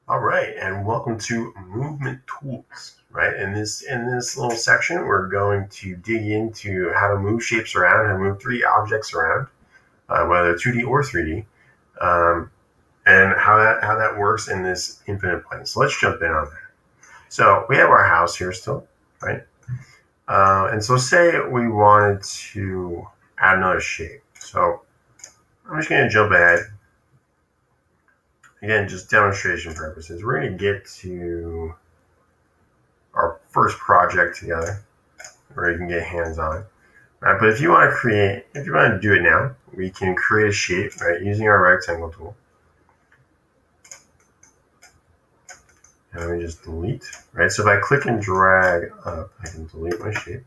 All right, and welcome to Movement Tools. Right, in this little section, we're going to dig into how to move shapes around, how to move 3D objects around, whether 2D or 3D, um, and how that works in this infinite plane. So let's jump in on that. So we have our house here still, right? And so say we wanted to add another shape. So I'm just going to jump ahead. Again, just demonstration purposes. We're going to get to our first project together where you can get hands-on. Right, but if you want to do it now, we can create a shape, right, using our rectangle tool. And let me just delete, right? So if I click and drag up, I can delete my shape.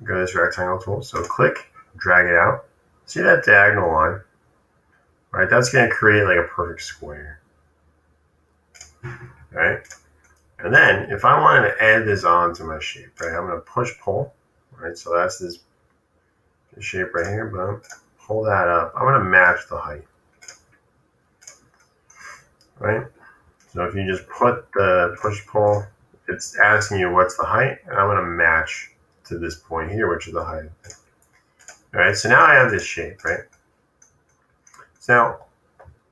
Go to this rectangle tool. So click, drag it out. See that diagonal line? Right, that's going to create like a perfect square. Right? And then if I wanted to add this on to my shape, right, I'm going to push pull. Right, so that's this shape right here. Boom. Pull that up. I'm going to match the height. Right? So if you just put the push pull, it's asking you what's the height, and I'm going to match to this point here, which is the height. All right, so now I have this shape, right? So now,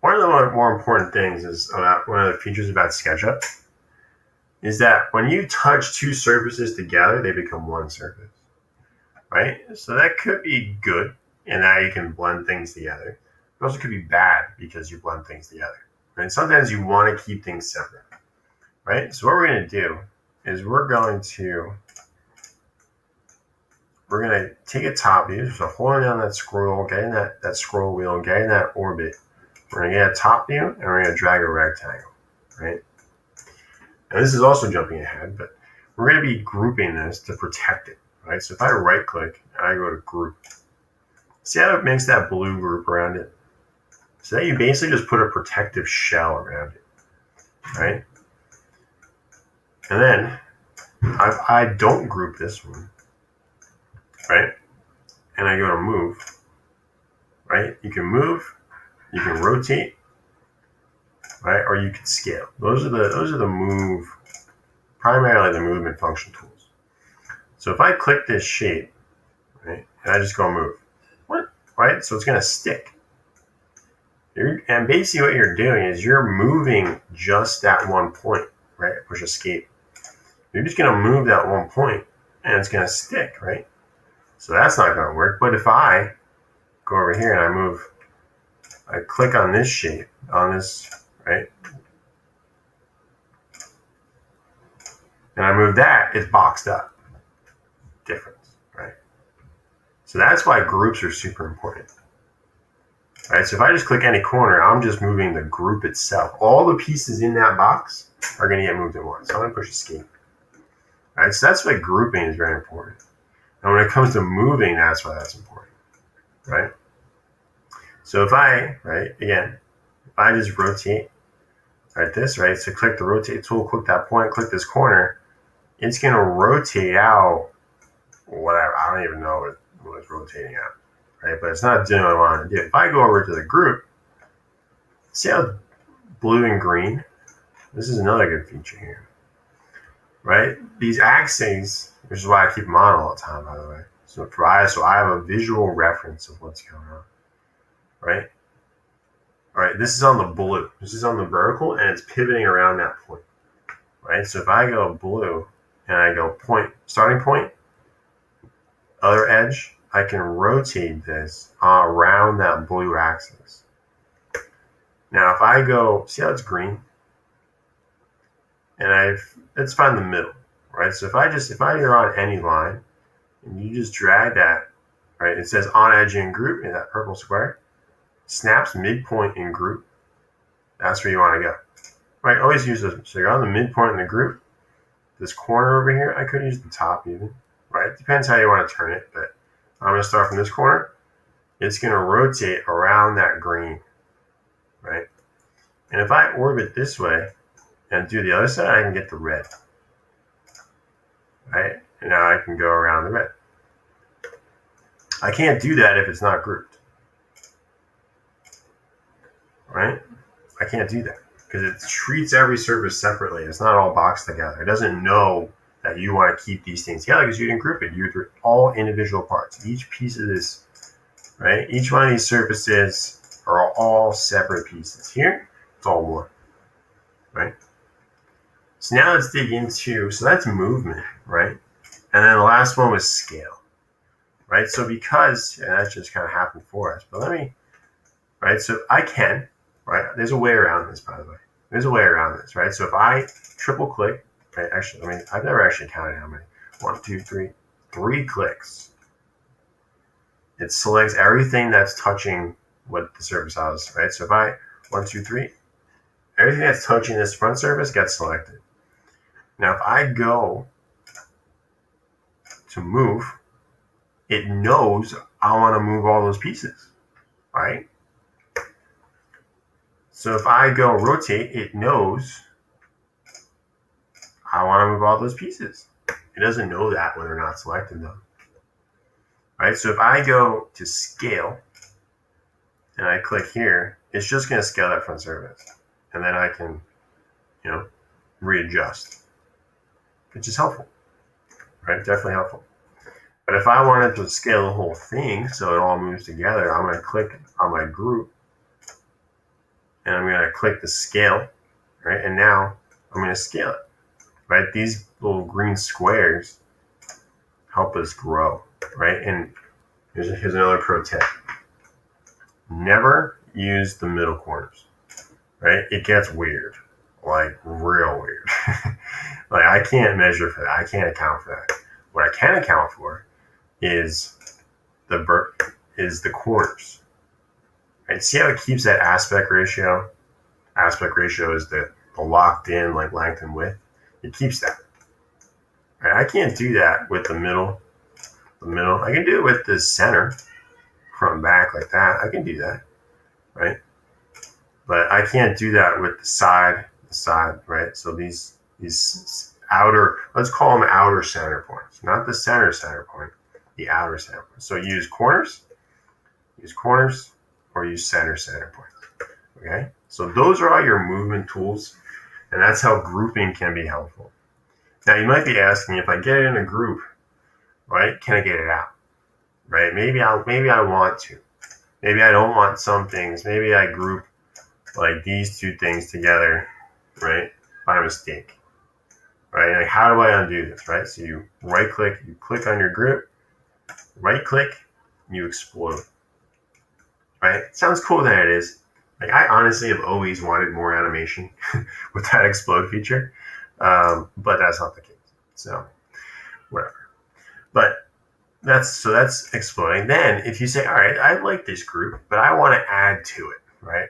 one of the more important things is about one of the features about Sketchup is that when you touch two surfaces together, they become one surface, right? So that could be good, and now you can blend things together. It also could be bad because you blend things together. Right? Sometimes you want to keep things separate, right? So what we're going to do is we're going to take a top view, so holding down that scroll, getting that scroll wheel, and getting that orbit. We're going to get a top view, and we're going to drag a rectangle, right? And this is also jumping ahead, but we're going to be grouping this to protect it, right? So if I right-click and I go to Group, see how it makes that blue group around it? So that you basically just put a protective shell around it, right? And then I don't group this one, right? And I go to Move, right? You can move, you can rotate, right? Or you can scale. Those are the move, primarily the movement function tools. So if I click this shape, right, and I just go move, what? Right? So it's going to stick. And basically what you're doing is you're moving just that one point, right? Push escape. You're just going to move that one point and it's going to stick, right? So that's not going to work. But if I go over here and I click on this shape, on this, right? And I move that, it's boxed up. Difference, right? So that's why groups are super important. Right, so if I just click any corner, I'm just moving the group itself. All the pieces in that box are going to get moved at once. So I'm going to push escape. Right, so that's why grouping is very important. And when it comes to moving, that's why that's important. Right? So if I just rotate, right, this, right, so click the rotate tool, click that point, click this corner, it's going to rotate out whatever. I don't even know what it's rotating out. Right, but it's not doing what I want to do. If I go over to the group, see how blue and green? This is another good feature here. Right? These axes, which is why I keep them on all the time, by the way. So I have a visual reference of what's going on. Right? All right, this is on the blue. This is on the vertical, and it's pivoting around that point. Right? So if I go blue and I go point, starting point, other edge, I can rotate this around that blue axis. Now, if I go, see how it's green? And let's find the middle, right? So if you're on any line, and you just drag that, right? It says on edge in group in that purple square, snaps midpoint in group. That's where you want to go, right? Always use this. So you're on the midpoint in the group. This corner over here, I could use the top even, right? Depends how you want to turn it, but I'm going to start from this corner. It's going to rotate around that green, right? And if I orbit this way and do the other side, I can get the red, right? And now I can go around the red. I can't do that if it's not grouped, right? I can't do that. because it treats every surface separately. It's not all boxed together. It doesn't know that you want to keep these things together because you didn't group it. You threw all individual parts. Each piece of this, right? Each one of these surfaces are all separate pieces. Here, it's all one, right? So now let's dig into, so that's movement, right? And then the last one was scale, right? So because, and that just kind of happened for us, but let me, right? So I can, right? There's a way around this, by the way. There's a way around this, right? So if I triple click, right? Actually, I mean, I've never actually counted how many. 1, 2, 3, 3 clicks. It selects everything that's touching what the surface is, right? So if I, 1, 2, 3, everything that's touching this front surface gets selected. Now, if I go to move, it knows I want to move all those pieces, right? So if I go rotate, it knows I want to move all those pieces. It doesn't know that when they're not selected though. Right? So if I go to scale and I click here, it's just going to scale that front surface. And then I can, readjust, which is helpful, right? Definitely helpful. But if I wanted to scale the whole thing so it all moves together, I'm going to click on my group and I'm going to click the scale, right? And now I'm going to scale it, right? These little green squares help us grow, right? And here's another pro tip. Never use the middle corners, right? It gets weird, like real weird. Like I can't measure for that. I can't account for that. What I can account for is the corners. Right? See how it keeps that aspect ratio? Aspect ratio is the locked in like length and width. It keeps that. Right? I can't do that with the middle. I can do it with the center, front and back like that. I can do that, right? But I can't do that with the side, right? So these outer, let's call them outer center points, not the center point, the outer center point. So use corners, or use center points. Okay, so those are all your movement tools, and that's how grouping can be helpful. Now you might be asking, if I get it in a group, right? Can I get it out? Right? Maybe I want to. Maybe I don't want some things. Maybe I group like these two things together, right? By mistake. Right? Like how do I undo this? Right? So you right click, you click on your group, right click, you explode. Right? It sounds cool that it is. Like I honestly have always wanted more animation with that explode feature. But that's not the case. So whatever. But that's exploding. Then if you say, all right, I like this group, but I want to add to it, right?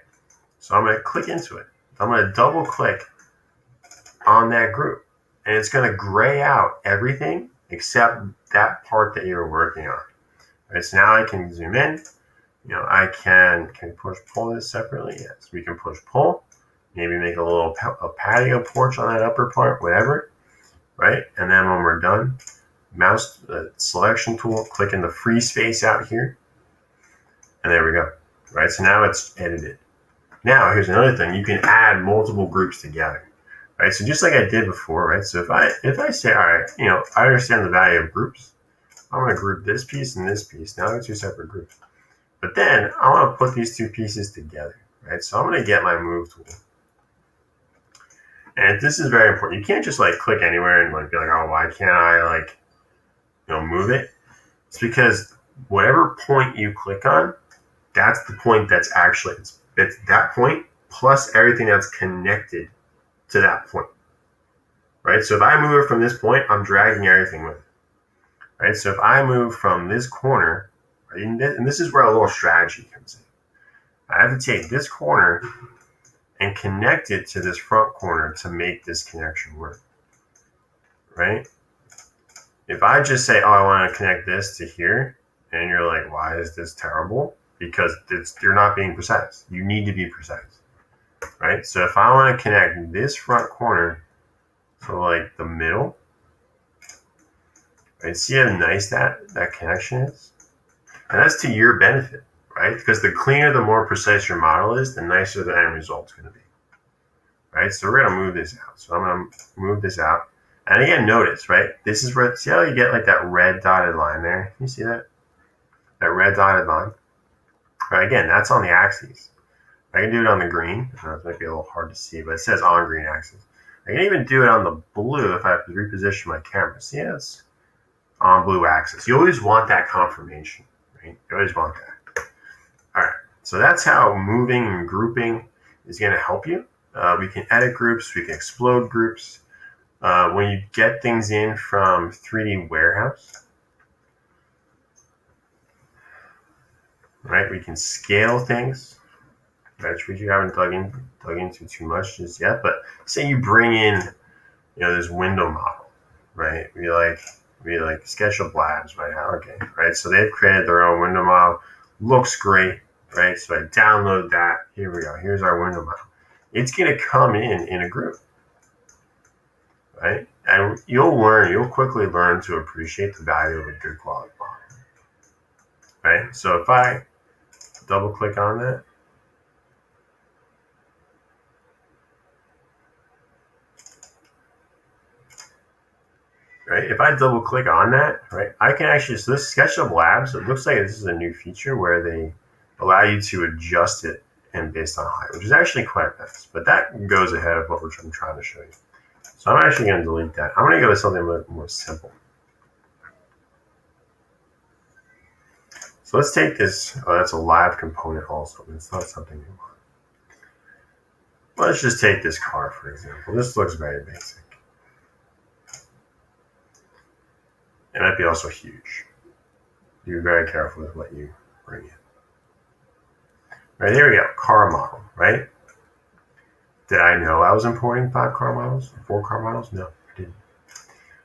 So I'm going to click into it. I'm going to double click on that group, and it's going to gray out everything except that part that you're working on. Right, so now I can zoom in. I can push pull this separately. Yes, we can push pull. Maybe make a patio porch on that upper part, whatever. Right, and then when we're done, mouse selection tool, click in the free space out here, and there we go. Right, so now it's edited. Now here's another thing: you can add multiple groups together. Right, so just like I did before, right? So if I say, all right, I understand the value of groups. I'm going to group this piece and this piece. Now they're two separate groups. But then I want to put these two pieces together, right? So I'm going to get my move tool. And this is very important. You can't just like click anywhere and be like, oh, why can't I move it? It's because whatever point you click on, that's the point that's actually, it's that point plus everything that's connected to that point, right? So if I move it from this point, I'm dragging everything with it, right? So if I move from this corner, right, and this is where a little strategy comes in. I have to take this corner and connect it to this front corner to make this connection work, right? If I just say, oh, I want to connect this to here, and you're like, why is this terrible? Because you're not being precise. You need to be precise, right? So if I want to connect this front corner to like the middle, right? See how nice that connection is? And that's to your benefit, right? Because the cleaner, the more precise your model is, the nicer the end result's going to be. right? So we're going to move this out. So I'm going to move this out. And again, notice, right? This is where, see how you get like that red dotted line there? Can you see that? That red dotted line? Right, again, that's on the axis. I can do it on the green. It might be a little hard to see, but it says on green axis. I can even do it on the blue if I have to reposition my camera. See, it's on blue axis. You always want that confirmation, right? You always want that. All right, so that's how moving and grouping is going to help you. We can edit groups. We can explode groups. When you get things in from 3D Warehouse, right, we can scale things. Which you haven't dug into too much just yet, but say you bring in, this window model, right? We like Sketchup Labs right now, okay, right? So they've created their own window model, looks great, right? So I download that. Here we go. Here's our window model. It's gonna come in a group, right? And you'll quickly learn to appreciate the value of a good quality model, right? So if I double click on that. Right, if I double click on that, right, I can actually, so this SketchUp Labs, it looks like this is a new feature where they allow you to adjust it and based on height, which is actually quite nice, but that goes ahead of what I'm trying to show you. So I'm actually going to delete that. I'm going to go with something a little more simple. So let's take this, that's a live component also, it's not something you want. Let's just take this car, for example. This looks very basic. It might be also huge. Be very careful with what you bring in. Right, here we go, car model, right? Did I know I was importing 5 car models, 4 car models? No, I didn't.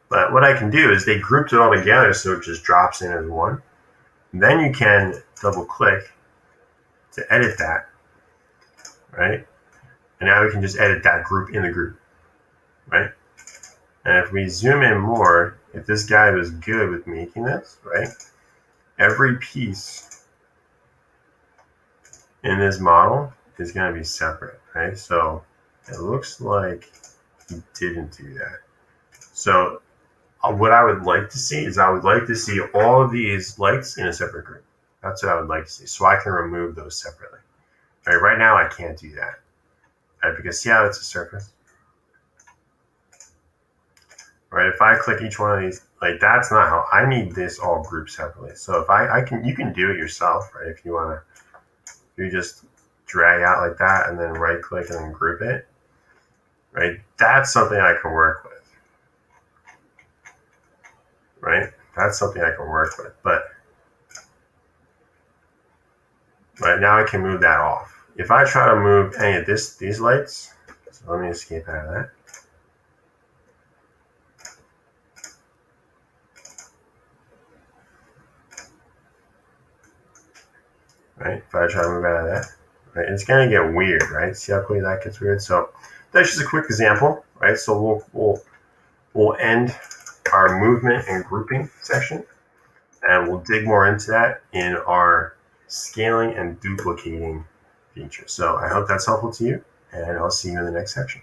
But what I can do is they grouped it all together so it just drops in as one. And then you can double click to edit that, right? And now we can just edit that group in the group, right? And if we zoom in more, if this guy was good with making this, right? Every piece in this model is going to be separate, right? So it looks like he didn't do that. So what I would like to see is I would like to see all of these lights in a separate group. That's what I would like to see. So I can remove those separately. Right now I can't do that. Right? Because see how it's a surface? Right, if I click each one of these, like that's not how I need this all grouped separately. So if you can do it yourself, right? If you want to, you just drag out like that and then right click and then group it, right? That's something I can work with, right? That's something I can work with, but right now I can move that off. If I try to move any of these lights, so let me escape out of that. Right, if I try to move out of that, right, it's gonna get weird, right? See how quickly that gets weird. So that's just a quick example, right? So we'll end our movement and grouping section, and we'll dig more into that in our scaling and duplicating feature. So I hope that's helpful to you, and I'll see you in the next section.